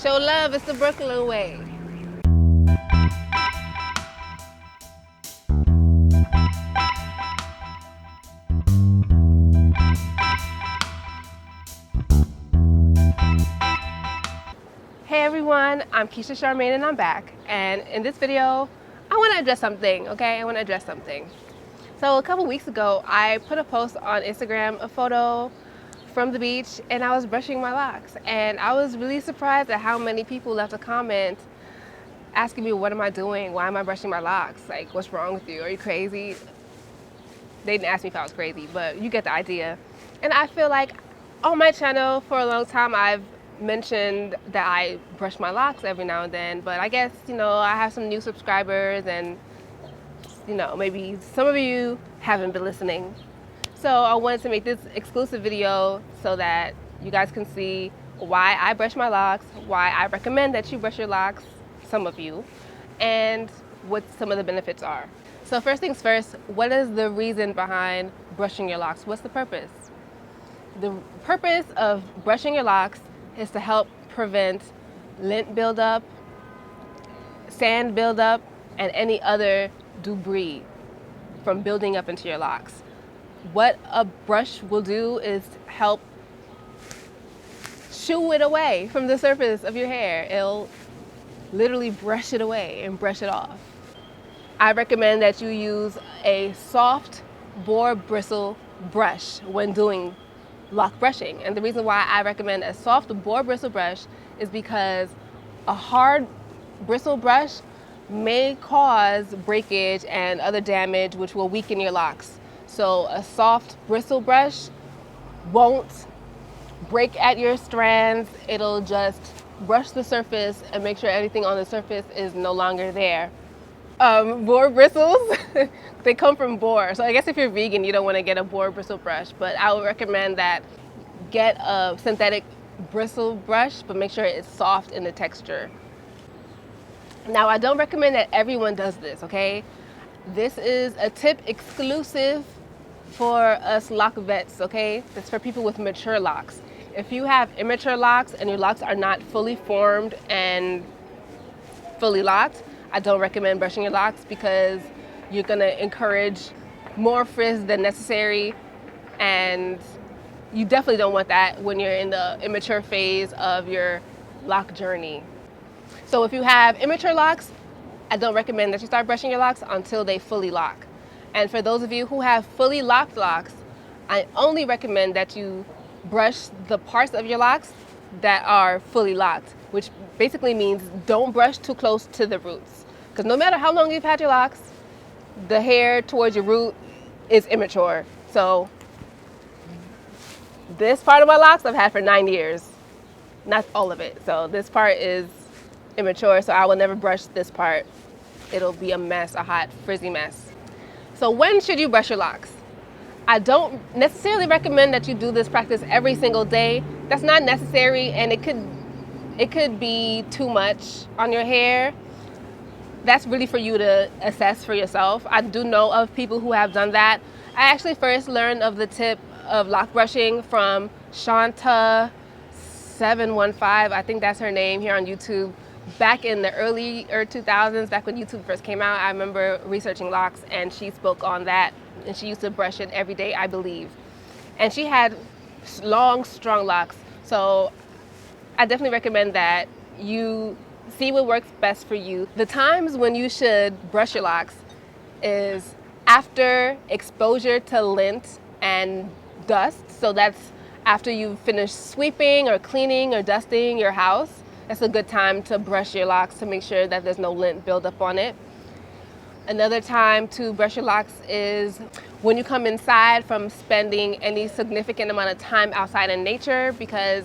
Show love, it's the Brooklyn way. Hey everyone, I'm Keisha Charmaine and I'm back. And in this video, I want to address something, okay? I want to address something. So a couple weeks ago, I put a post on Instagram, a photo from the beach, and I was brushing my locks. And I was really surprised at how many people left a comment asking me, what am I doing? Why am I brushing my locks? Like, what's wrong with you? Are you crazy? They didn't ask me if I was crazy, but you get the idea. And I feel like on my channel for a long time, I've mentioned that I brush my locks every now and then, but I guess, I have some new subscribers and, maybe some of you haven't been listening. So I wanted to make this exclusive video so that you guys can see why I brush my locks, why I recommend that you brush your locks, some of you, and what some of the benefits are. So first things first, what is the reason behind brushing your locks? What's the purpose? The purpose of brushing your locks is to help prevent lint buildup, sand buildup, and any other debris from building up into your locks. What a brush will do is help shoo it away from the surface of your hair. It'll literally brush it away and brush it off. I recommend that you use a soft boar bristle brush when doing lock brushing. And the reason why I recommend a soft boar bristle brush is because a hard bristle brush may cause breakage and other damage which will weaken your locks. So a soft bristle brush won't break at your strands. It'll just brush the surface and make sure everything on the surface is no longer there. Boar bristles, they come from boar. So I guess if you're vegan, you don't want to get a boar bristle brush, but I would recommend that get a synthetic bristle brush, but make sure it's soft in the texture. Now, I don't recommend that everyone does this, okay? This is a tip exclusive for us lock vets, okay? It's for people with mature locks. If you have immature locks and your locks are not fully formed and fully locked, I don't recommend brushing your locks because you're gonna encourage more frizz than necessary, and you definitely don't want that when you're in the immature phase of your lock journey. So if you have immature locks, I don't recommend that you start brushing your locks until they fully lock. And for those of you who have fully locked locks, I only recommend that you brush the parts of your locks that are fully locked, which basically means don't brush too close to the roots. Because no matter how long you've had your locks, the hair towards your root is immature. So this part of my locks I've had for 9 years, not all of it. So this part is immature, so I will never brush this part. It'll be a mess, a hot, frizzy mess. So when should you brush your locks? I don't necessarily recommend that you do this practice every single day. That's not necessary, and it could be too much on your hair. That's really for you to assess for yourself. I do know of people who have done that. I actually first learned of the tip of lock brushing from Shanta715, I think that's her name, here on YouTube. Back in the early 2000s, back when YouTube first came out, I remember researching locks, and she spoke on that, and she used to brush it every day, I believe. And she had long, strong locks. So I definitely recommend that you see what works best for you. The times when you should brush your locks is after exposure to lint and dust. So that's after you've finished sweeping or cleaning or dusting your house. That's a good time to brush your locks to make sure that there's no lint buildup on it. Another time to brush your locks is when you come inside from spending any significant amount of time outside in nature, because,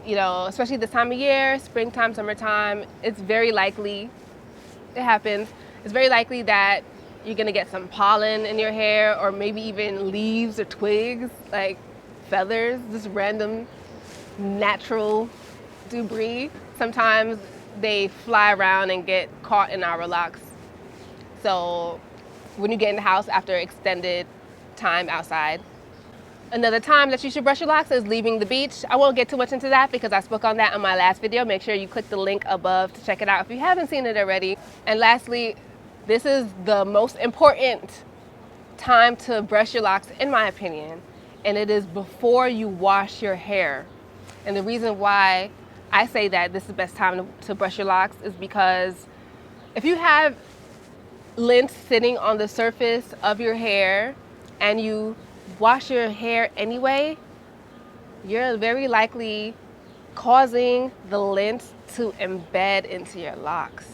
especially this time of year, springtime, summertime, it's very likely, it happens, it's very likely that you're gonna get some pollen in your hair, or maybe even leaves or twigs, like feathers, just random natural debris. Sometimes they fly around and get caught in our locks. So when you get in the house after extended time outside. Another time that you should brush your locks is leaving the beach. I won't get too much into that because I spoke on that on my last video. Make sure you click the link above to check it out if you haven't seen it already. And lastly, this is the most important time to brush your locks, in my opinion, and it is before you wash your hair. And the reason why I say that this is the best time to brush your locks is because if you have lint sitting on the surface of your hair and you wash your hair anyway, you're very likely causing the lint to embed into your locks.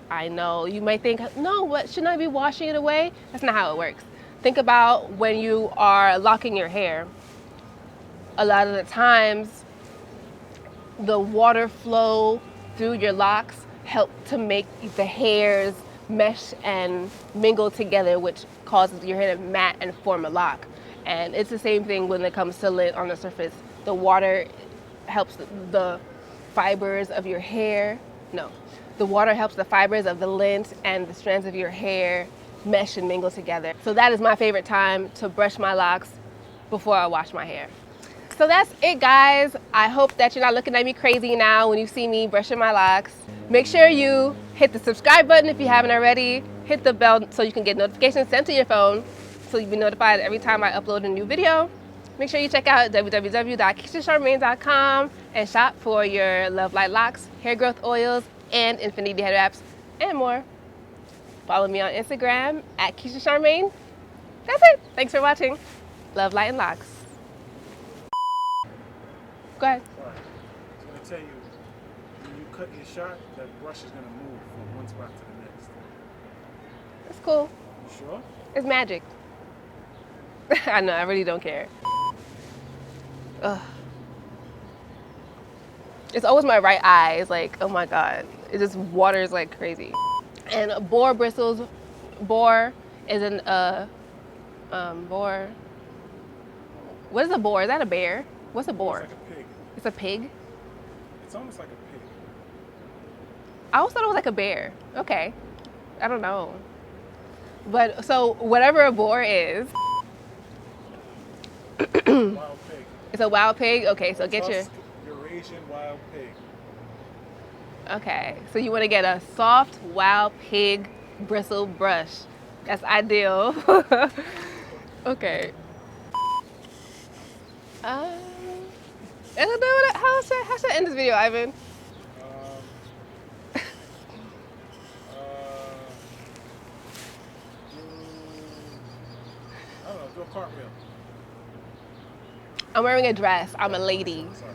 I know you might think, no, what, shouldn't I be washing it away? That's not how it works. Think about when you are locking your hair. A lot of the times, the water flow through your locks help to make the hairs mesh and mingle together, which causes your hair to mat and form a lock. And it's the same thing when it comes to lint on the surface. The water helps the fibers of your hair, the water helps the fibers of the lint and the strands of your hair mesh and mingle together. So that is my favorite time to brush my locks before I wash my hair. So that's it, guys. I hope that you're not looking at me crazy now when you see me brushing my locks. Make sure you hit the subscribe button if you haven't already. Hit the bell so you can get notifications sent to your phone so you'll be notified every time I upload a new video. Make sure you check out www.KeishaCharmaine.com and shop for your Love Light locks, hair growth oils, and infinity head wraps, and more. Follow me on Instagram at Keisha Charmaine. That's it. Thanks for watching. Love, light, and locks. Go ahead. All right. So I'm going to tell you, when you cut your shot, that brush is going to move from one spot to the next. It's cool. You sure? It's magic. I know, I really don't care. Ugh. It's always my right eye. It's like, oh my God. It just waters like crazy. And boar bristles, boar is an, boar. What is a boar? Is that a bear? What's a boar? It's like a pig. It's a pig? It's almost like a pig. I always thought it was like a bear. Okay. I don't know. But so whatever a boar is. Wild pig. It's a wild pig? Okay, so get your... Eurasian wild pig. Okay, so you want to get a soft wild pig bristle brush. That's ideal. Okay. I don't know how should I end this video, Ivan? I don't know, do a cartwheel. I'm wearing a dress. I'm a lady. Sorry.